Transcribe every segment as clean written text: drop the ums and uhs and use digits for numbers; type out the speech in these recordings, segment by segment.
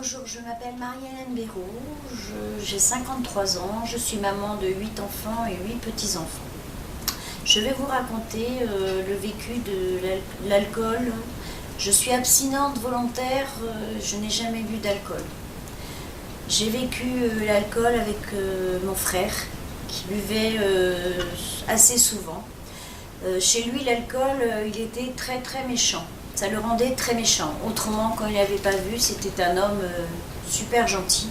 bonjour, je m'appelle Marie-Hélène Béraud, j'ai 53 ans, je suis maman de 8 enfants et 8 petits-enfants. Je vais vous raconter le vécu de l'alcool. Je suis abstinente volontaire, je n'ai jamais bu d'alcool. J'ai vécu l'alcool avec mon frère qui buvait assez souvent. Chez lui, l'alcool, il était très très méchant. Ça le rendait très méchant. Autrement, quand il n'avait pas vu, c'était un homme super gentil.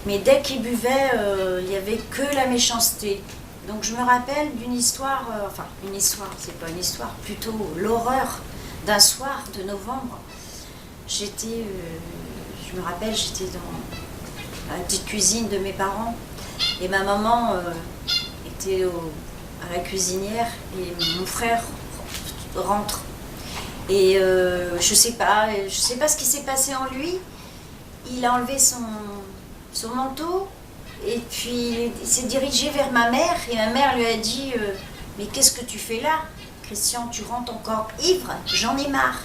Mais dès qu'il buvait, il n'y avait que la méchanceté. Donc je me rappelle d'une histoire, enfin une histoire, c'est pas une histoire, plutôt l'horreur d'un soir de novembre. Je me rappelle, j'étais dans la petite cuisine de mes parents et ma maman était à la cuisinière et mon frère rentre. Et je sais pas ce qui s'est passé en lui. Il a enlevé son manteau et puis il s'est dirigé vers ma mère et ma mère lui a dit mais qu'est-ce que tu fais là, Christian, tu rentres encore ivre, j'en ai marre.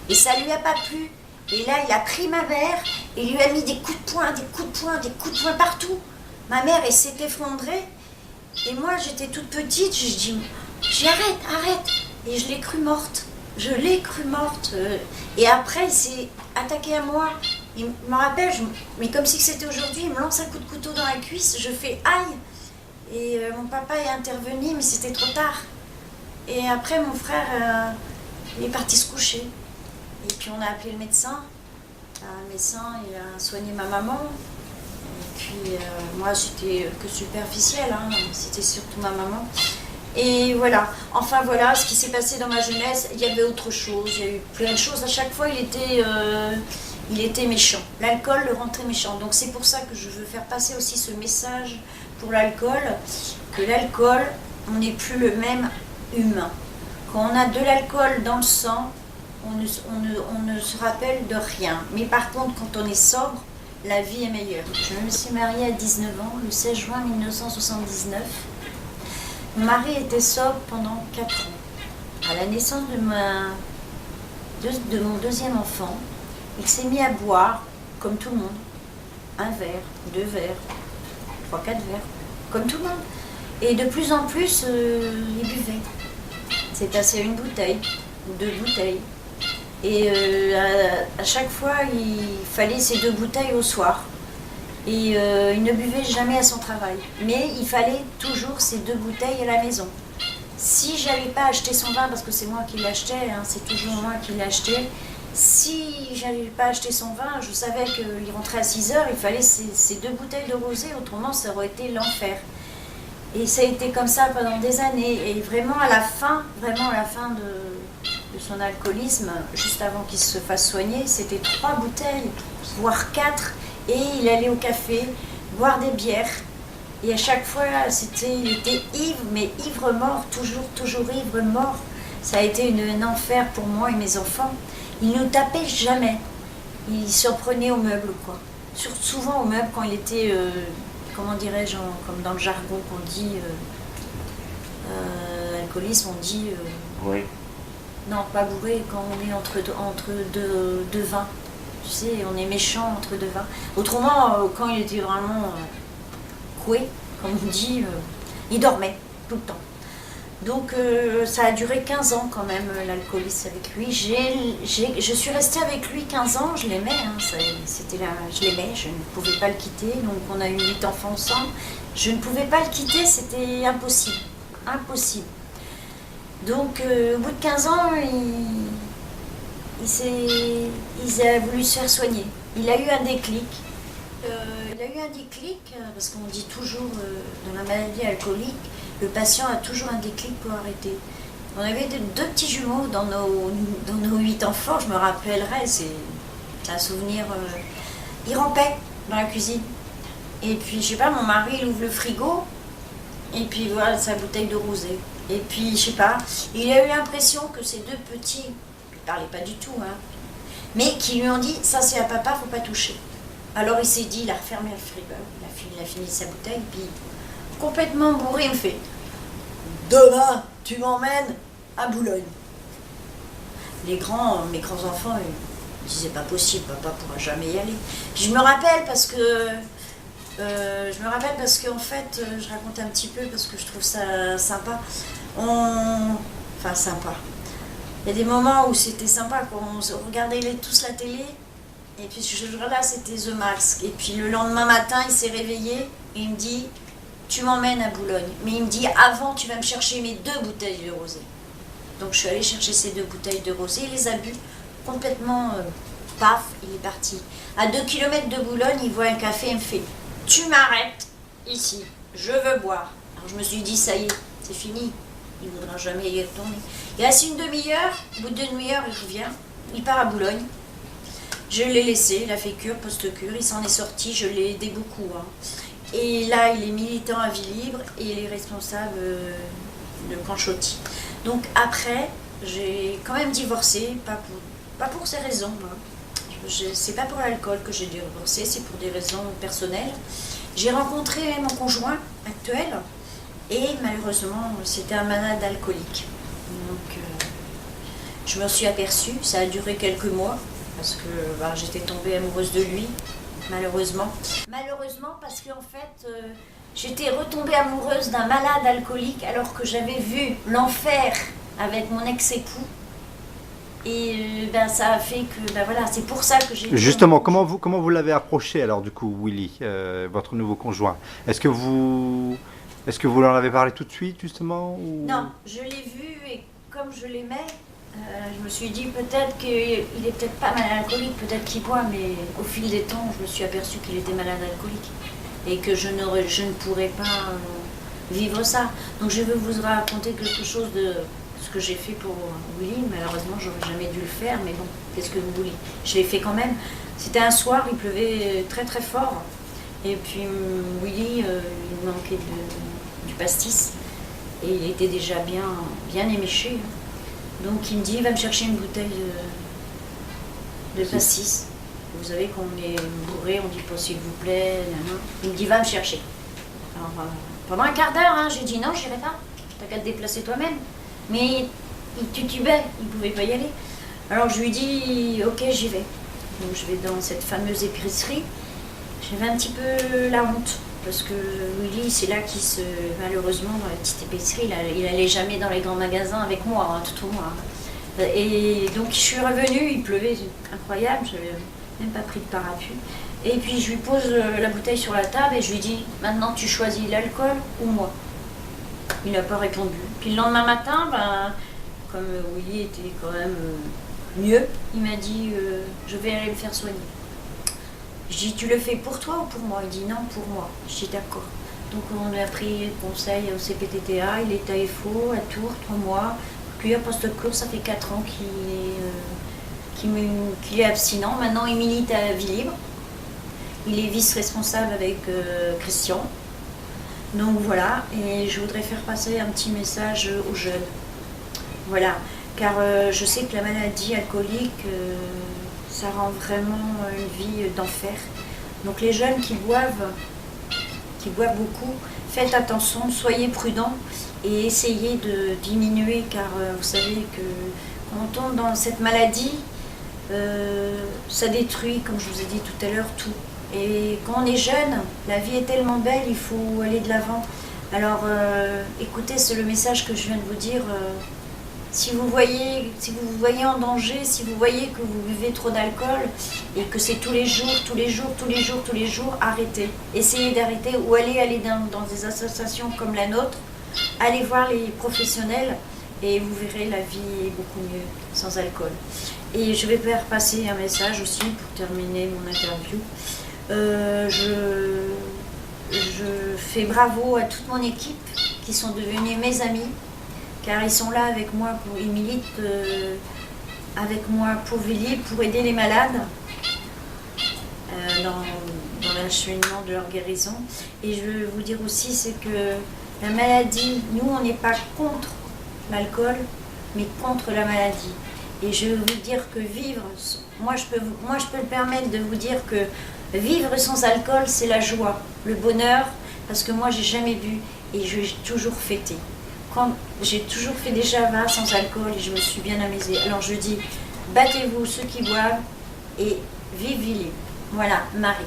Et ça lui a pas plu. Et là il a pris ma mère et lui a mis des coups de poing, des coups de poing, des coups de poing partout. Ma mère elle s'est effondrée et moi j'étais toute petite, j'ai dit arrête. Et je l'ai crue morte. Je l'ai crue morte. Et après, il s'est attaqué à moi. Il me rappelle, mais comme si c'était aujourd'hui, il me lance un coup de couteau dans la cuisse. Je fais aïe. Et mon papa est intervenu, mais c'était trop tard. Et après, mon frère, il est parti se coucher. Et puis, on a appelé le médecin. Le médecin, il a soigné ma maman. Et puis, moi, j'étais que superficielle. Hein. C'était surtout ma maman. Et voilà, enfin voilà ce qui s'est passé dans ma jeunesse. Il y avait autre chose, il y a eu plein de choses. À chaque fois, il était méchant. L'alcool le rend très méchant. Donc c'est pour ça que je veux faire passer aussi ce message pour l'alcool, que l'alcool, on n'est plus le même humain. Quand on a de l'alcool dans le sang, on ne se rappelle de rien. Mais par contre, quand on est sobre, la vie est meilleure. Je me suis mariée à 19 ans, le 16 juin 1979. Mon mari était sobre pendant 4 ans. À la naissance de mon deuxième enfant, il s'est mis à boire, comme tout le monde. 1 verre, 2 verres, 3, 4 verres, comme tout le monde. Et de plus en plus, il buvait. C'est passé à 1 bouteille, ou 2 bouteilles. Et à chaque fois, il fallait ces 2 bouteilles au soir. Et il ne buvait jamais à son travail. Mais il fallait toujours ces 2 bouteilles à la maison. Si j'avais pas acheté son vin, parce que c'est moi qui l'achetais, hein, c'est toujours moi qui l'achetais, si j'avais pas acheté son vin, je savais qu'il rentrait à 6 heures, il fallait ces 2 bouteilles de rosé, autrement ça aurait été l'enfer. Et ça a été comme ça pendant des années. Et vraiment à la fin de son alcoolisme, juste avant qu'il se fasse soigner, c'était 3 bouteilles, voire 4. Et il allait au café, boire des bières. Et à chaque fois, il était ivre, mais ivre mort, toujours ivre mort. Ça a été un enfer pour moi et mes enfants. Il ne nous tapait jamais. Il se prenait aux meubles, quoi. Souvent aux meubles quand il était, comment dirais-je, comme dans le jargon qu'on dit, alcoolisme, on dit... Oui. Non, pas bourré, quand on est entre deux vins. Tu sais, on est méchant entre 2 vins. Autrement, quand il était vraiment coué, comme on dit, il dormait tout le temps. Donc ça a duré 15 ans quand même, l'alcoolisme avec lui. Je suis restée avec lui 15 ans, je l'aimais, hein, je l'aimais, je ne pouvais pas le quitter. Donc on a eu 8 enfants ensemble. Je ne pouvais pas le quitter, c'était impossible. Impossible. Donc au bout de 15 ans, il a voulu se faire soigner. Il a eu un déclic. Parce qu'on dit toujours dans la maladie alcoolique, le patient a toujours un déclic pour arrêter. On avait 2 petits jumeaux dans nos 8 enfants, je me rappellerai, c'est un souvenir. Il rampait dans la cuisine. Et puis, je sais pas, mon mari, il ouvre le frigo, et puis voilà sa bouteille de rosé. Et puis, je sais pas, il a eu l'impression que ces 2 petits, ils parlaient pas du tout, hein, mais qui lui ont dit, ça c'est à papa, faut pas toucher. Alors il s'est dit, il a refermé le frigo, il a fini sa bouteille, puis complètement bourré, il me fait, demain, tu m'emmènes à Boulogne. Mes grands enfants, Je dis c'est pas possible, papa pourra jamais y aller. Puis je me rappelle parce que en fait, je raconte un petit peu parce que je trouve ça sympa. Enfin sympa. Il y a des moments où c'était sympa, quand on regardait tous la télé, et puis ce jour-là c'était The Max. Et puis le lendemain matin, il s'est réveillé et il me dit tu m'emmènes à Boulogne. Mais il me dit avant tu vas me chercher mes 2 bouteilles de rosé. Donc je suis allée chercher ces 2 bouteilles de rosé, il les a bu complètement, paf, il est parti. À 2 kilomètres de Boulogne, il voit un café et me fait tu m'arrêtes ici, je veux boire. Alors je me suis dit ça y est, c'est fini, il ne voudra jamais y retourner. Il reste une demi-heure, au bout d'une demi-heure il revient, il part à Boulogne. Je l'ai laissé, il a fait cure, post-cure, il s'en est sorti, je l'ai aidé beaucoup. Hein. Et là il est militant à vie libre et il est responsable de Panchotti. Donc après, j'ai quand même divorcé, pas pour ces raisons. Hein. C'est pas pour l'alcool que j'ai divorcé, c'est pour des raisons personnelles. J'ai rencontré mon conjoint actuel et malheureusement c'était un malade alcoolique. Donc je me suis aperçue, ça a duré quelques mois parce que j'étais tombée amoureuse de lui, malheureusement. Malheureusement parce qu'en fait j'étais retombée amoureuse d'un malade alcoolique alors que j'avais vu l'enfer avec mon ex-époux. Et ça a fait que, voilà, c'est pour ça que j'ai... Justement, comment vous l'avez approché alors du coup, Willy, votre nouveau conjoint? Est-ce que vous en avez parlé tout de suite justement ou... Non, je l'ai vu et comme je l'aimais, je me suis dit peut-être qu'il est peut-être pas malade alcoolique, peut-être qu'il boit, mais au fil des temps, je me suis aperçue qu'il était malade alcoolique et que je ne pourrais pas vivre ça. Donc je vais vous raconter quelque chose de ce que j'ai fait pour Willy. Malheureusement, j'aurais jamais dû le faire, mais bon, qu'est-ce que vous voulez? Je l'ai fait quand même. C'était un soir, il pleuvait très très fort, et puis Willy, il manquait du pastis, et il était déjà bien éméché. Donc il me dit, va me chercher une bouteille de pastis. Vous savez, quand on est bourré, on dit pas s'il vous plaît, nanana. Il me dit, va me chercher. Alors, pendant un quart d'heure, hein, j'ai dit non, j'irai pas. T'as qu'à te déplacer toi-même. Mais il titubait, il ne pouvait pas y aller. Alors je lui dis, ok, j'y vais. Donc je vais dans cette fameuse épicerie. J'avais un petit peu la honte, parce que Willy, c'est là qu'il malheureusement, dans la petite épicerie, il allait jamais dans les grands magasins avec moi, hein, tout au moins. Et donc je suis revenue, il pleuvait, incroyable, je n'avais même pas pris de parapluie. Et puis je lui pose la bouteille sur la table et je lui dis, maintenant tu choisis l'alcool ou moi? Il n'a pas répondu. Puis le lendemain matin, comme Willy était quand même mieux, il m'a dit je vais aller le faire soigner. Je dis tu le fais pour toi ou pour moi? Il dit non, pour moi. Je dis d'accord. Donc on a pris conseil au CPTTA, il est à EFO, à Tours, 3 mois. Puis à post-cours, ça fait 4 ans qu'il est abstinent. Maintenant il milite à vie libre. Il est vice-responsable avec Christian. Donc voilà, et je voudrais faire passer un petit message aux jeunes. Voilà, car je sais que la maladie alcoolique, ça rend vraiment une vie d'enfer. Donc les jeunes qui boivent beaucoup, faites attention, soyez prudents et essayez de diminuer, car vous savez que quand on tombe dans cette maladie, ça détruit, comme je vous ai dit tout à l'heure, tout. Et quand on est jeune, la vie est tellement belle, il faut aller de l'avant. Alors écoutez, c'est le message que je viens de vous dire. Si vous vous voyez en danger, si vous voyez que vous buvez trop d'alcool et que c'est tous les jours, arrêtez. Essayez d'arrêter ou aller dans des associations comme la nôtre, allez voir les professionnels et vous verrez la vie est beaucoup mieux sans alcool. Et je vais faire passer un message aussi pour terminer mon interview. Je fais bravo à toute mon équipe qui sont devenus mes amis, car ils sont là avec moi, ils militent avec moi pour Villiers, pour aider les malades dans l'acheminement de leur guérison. Et je veux vous dire aussi, c'est que la maladie, nous on n'est pas contre l'alcool, mais contre la maladie. Et je veux vous dire que vivre, moi je peux me permettre de vous dire que vivre sans alcool, c'est la joie, le bonheur, parce que moi j'ai jamais bu et j'ai toujours fêté. J'ai toujours fait des javas sans alcool et je me suis bien amusée. Alors je dis, battez-vous ceux qui boivent, et vive Willy. Voilà, Marie.